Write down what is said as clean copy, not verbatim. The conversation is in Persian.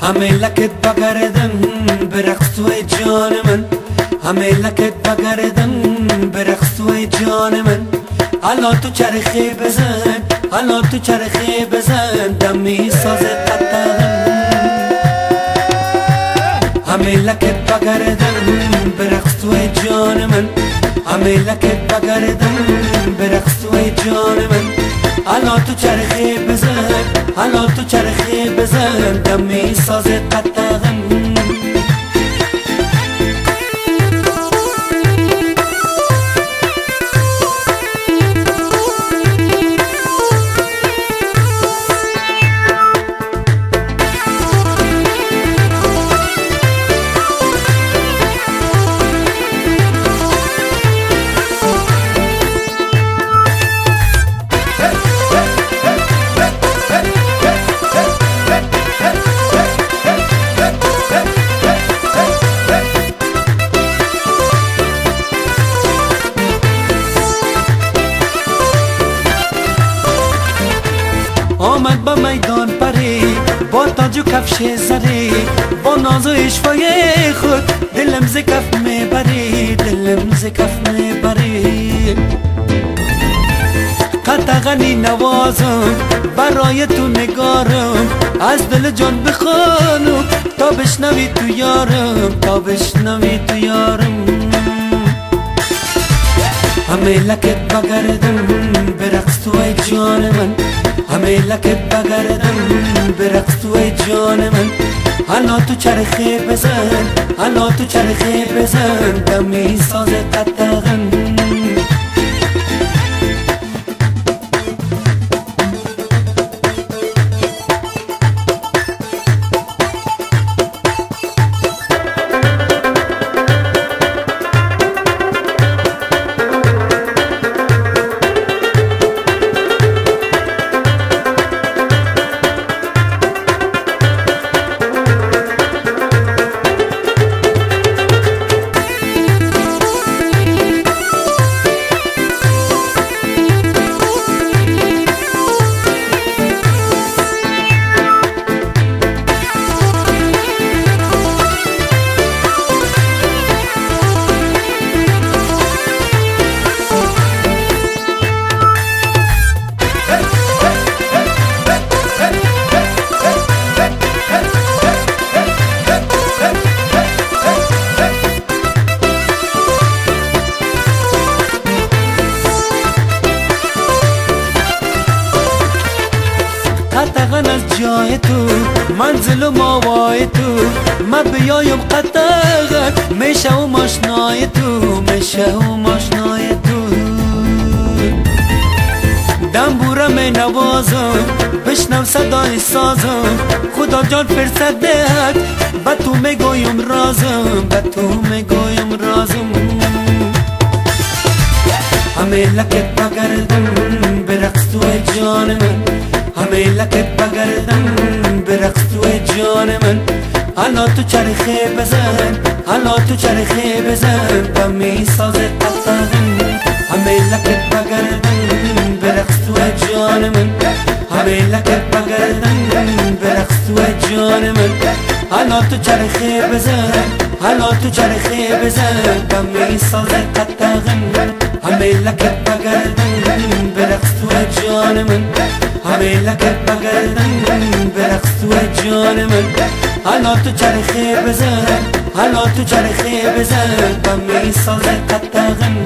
همه لکت بگردم برقص توی جان من، همه لکت بگردم برقص توی جان من. حالا تو چرخی بزن، حالا تو چرخی بزن، دمی ساز قطعم. همه لکت بگردم برقص توی جان من، همه لکت بگردم برقص توی جان من. حالا تو چرخی بزن، حالا تو چرخی بزن، دمی ساز قطعم. آمد با میدان پری با تاج و کفش زری، با ناز و اشوای خود دلم ز کف میبری، دلم ز کف میبری. قطغنی نوازم برای تو نگارم، از دل جان بخوانم تا بشنوی تو یارم، تا بشنوی تو یارم. همه لکت بگردم برقص توی جان من، همه لکت بگردم برقص توی جان من. حالا تو چرخی بزن، حالا تو چرخی بزن، دمی ساز قطعم. قطعاً از جای تو منزل و ماوای تو، من بیایم قطعاً میشه و ماشنای تو، میشه و ماشنای تو. دنبوره می نوازم بشنو صدای سازم، خدا جان فرصت دهد به تو میگویم رازم، به تو میگویم رازم. همه لکت بگردم برقص توی جان من، همه لکت بگردم برقص توی جان من. حالا تو چرخی بزن، حالا تو چرخی بزن، دمی ساز قطعم. همه لکت بگردم برقص توی جان من، همه لکت بگردم برقص توی جان من. حالا تو چرخی بزن، حالا تو چرخی بزن، دمی ساز قطعم. همه لکت بگردم برقص توی جان من، همه لکت بگردم برقص توی جان من. حالا تو چرخی بزن، حالا تو چرخی بزن، دمی ساز قطعم.